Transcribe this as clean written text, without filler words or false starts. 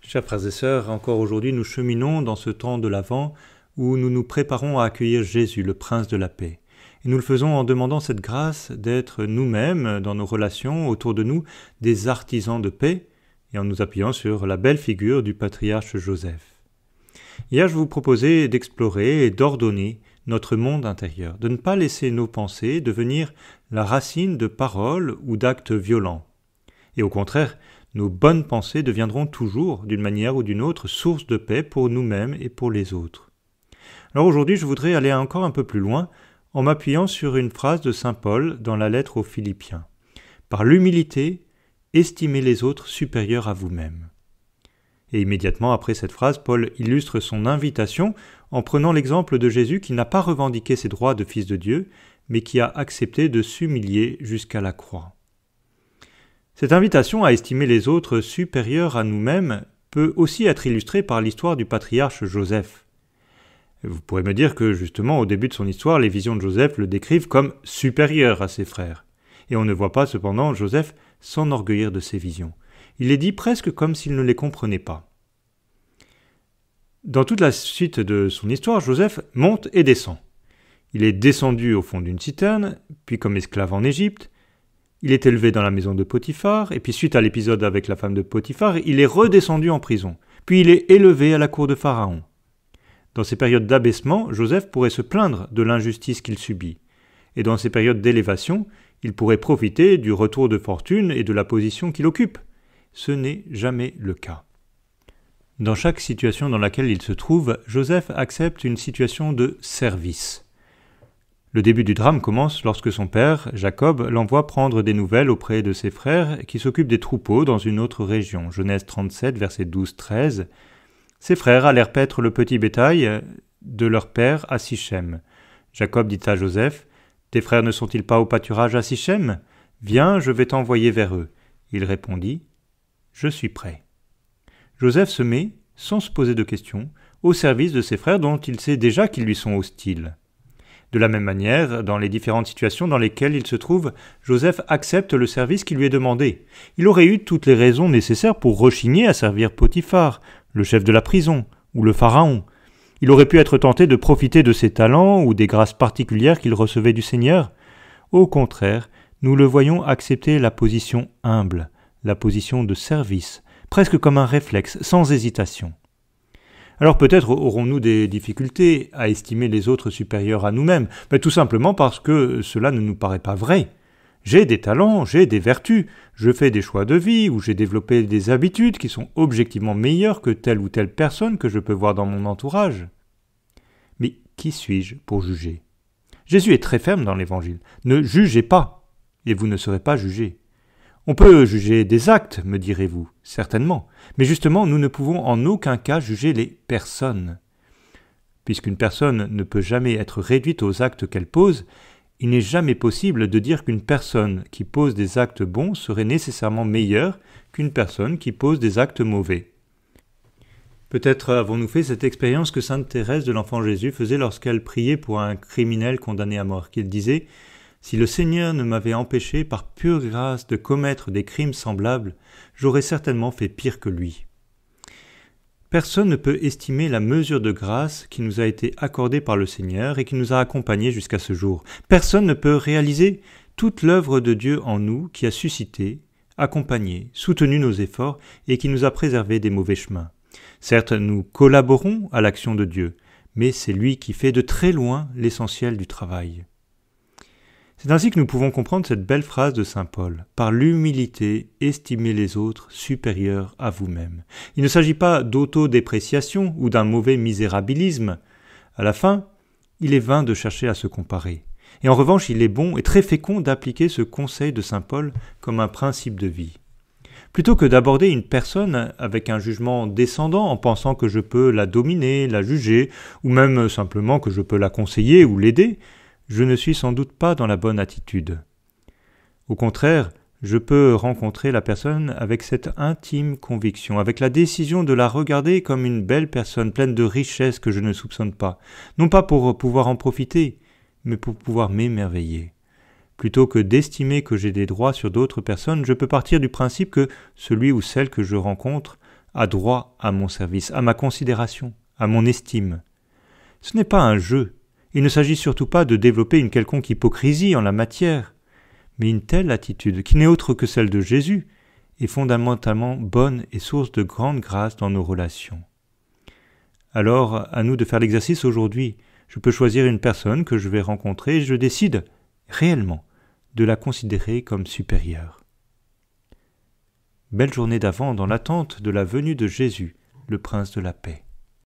Chers frères et sœurs, encore aujourd'hui nous cheminons dans ce temps de l'Avent où nous nous préparons à accueillir Jésus, le Prince de la paix. Et nous le faisons en demandant cette grâce d'être nous-mêmes, dans nos relations, autour de nous, des artisans de paix, et en nous appuyant sur la belle figure du patriarche Joseph. Hier, je vous proposais d'explorer et d'ordonner notre monde intérieur, de ne pas laisser nos pensées devenir la racine de paroles ou d'actes violents. Et au contraire, nos bonnes pensées deviendront toujours, d'une manière ou d'une autre, source de paix pour nous-mêmes et pour les autres. Alors aujourd'hui, je voudrais aller encore un peu plus loin en m'appuyant sur une phrase de saint Paul dans la lettre aux Philippiens. « Par l'humilité, estimez les autres supérieurs à vous-même. » Et immédiatement après cette phrase, Paul illustre son invitation en prenant l'exemple de Jésus qui n'a pas revendiqué ses droits de fils de Dieu, mais qui a accepté de s'humilier jusqu'à la croix. Cette invitation à estimer les autres supérieurs à nous-mêmes peut aussi être illustrée par l'histoire du patriarche Joseph. Vous pourrez me dire que justement au début de son histoire, les visions de Joseph le décrivent comme supérieur à ses frères. Et on ne voit pas cependant Joseph s'enorgueillir de ses visions. Il est dit presque comme s'il ne les comprenait pas. Dans toute la suite de son histoire, Joseph monte et descend. Il est descendu au fond d'une citerne, puis comme esclave en Égypte. Il est élevé dans la maison de Potiphar, et puis suite à l'épisode avec la femme de Potiphar, il est redescendu en prison. Puis il est élevé à la cour de Pharaon. Dans ces périodes d'abaissement, Joseph pourrait se plaindre de l'injustice qu'il subit. Et dans ces périodes d'élévation, il pourrait profiter du retour de fortune et de la position qu'il occupe. Ce n'est jamais le cas. Dans chaque situation dans laquelle il se trouve, Joseph accepte une situation de service. Le début du drame commence lorsque son père, Jacob, l'envoie prendre des nouvelles auprès de ses frères qui s'occupent des troupeaux dans une autre région. Genèse 37, versets 12-13. Ses frères allèrent paître le petit bétail de leur père à Sichem. Jacob dit à Joseph, « Tes frères ne sont-ils pas au pâturage à Sichem ? Viens, je vais t'envoyer vers eux. » Il répondit, « Je suis prêt. » Joseph se met, sans se poser de questions, au service de ses frères dont il sait déjà qu'ils lui sont hostiles. De la même manière, dans les différentes situations dans lesquelles il se trouve, Joseph accepte le service qui lui est demandé. Il aurait eu toutes les raisons nécessaires pour rechigner à servir Potiphar, le chef de la prison, ou le pharaon. Il aurait pu être tenté de profiter de ses talents ou des grâces particulières qu'il recevait du Seigneur. Au contraire, nous le voyons accepter la position humble, la position de service, presque comme un réflexe, sans hésitation. Alors peut-être aurons-nous des difficultés à estimer les autres supérieurs à nous-mêmes, mais tout simplement parce que cela ne nous paraît pas vrai. J'ai des talents, j'ai des vertus, je fais des choix de vie ou j'ai développé des habitudes qui sont objectivement meilleures que telle ou telle personne que je peux voir dans mon entourage. Mais qui suis-je pour juger ? Jésus est très ferme dans l'Évangile. Ne jugez pas, et vous ne serez pas jugés. On peut juger des actes, me direz-vous, certainement, mais justement nous ne pouvons en aucun cas juger les personnes. Puisqu'une personne ne peut jamais être réduite aux actes qu'elle pose, il n'est jamais possible de dire qu'une personne qui pose des actes bons serait nécessairement meilleure qu'une personne qui pose des actes mauvais. Peut-être avons-nous fait cette expérience que sainte Thérèse de l'Enfant Jésus faisait lorsqu'elle priait pour un criminel condamné à mort, qu'elle disait « Si le Seigneur ne m'avait empêché par pure grâce de commettre des crimes semblables, j'aurais certainement fait pire que lui. » Personne ne peut estimer la mesure de grâce qui nous a été accordée par le Seigneur et qui nous a accompagnés jusqu'à ce jour. Personne ne peut réaliser toute l'œuvre de Dieu en nous qui a suscité, accompagné, soutenu nos efforts et qui nous a préservés des mauvais chemins. Certes, nous collaborons à l'action de Dieu, mais c'est lui qui fait de très loin l'essentiel du travail. C'est ainsi que nous pouvons comprendre cette belle phrase de saint Paul. « Par l'humilité, estimez les autres supérieurs à vous-même. » Il ne s'agit pas d'autodépréciation ou d'un mauvais misérabilisme. À la fin, il est vain de chercher à se comparer. Et en revanche, il est bon et très fécond d'appliquer ce conseil de saint Paul comme un principe de vie. Plutôt que d'aborder une personne avec un jugement descendant en pensant que je peux la dominer, la juger, ou même simplement que je peux la conseiller ou l'aider, je ne suis sans doute pas dans la bonne attitude. Au contraire, je peux rencontrer la personne avec cette intime conviction, avec la décision de la regarder comme une belle personne pleine de richesses que je ne soupçonne pas, non pas pour pouvoir en profiter, mais pour pouvoir m'émerveiller. Plutôt que d'estimer que j'ai des droits sur d'autres personnes, je peux partir du principe que celui ou celle que je rencontre a droit à mon service, à ma considération, à mon estime. Ce n'est pas un jeu. Il ne s'agit surtout pas de développer une quelconque hypocrisie en la matière. Mais une telle attitude, qui n'est autre que celle de Jésus, est fondamentalement bonne et source de grande grâce dans nos relations. Alors, à nous de faire l'exercice aujourd'hui. Je peux choisir une personne que je vais rencontrer et je décide, réellement, de la considérer comme supérieure. Belle journée d'Avent dans l'attente de la venue de Jésus, le Prince de la paix.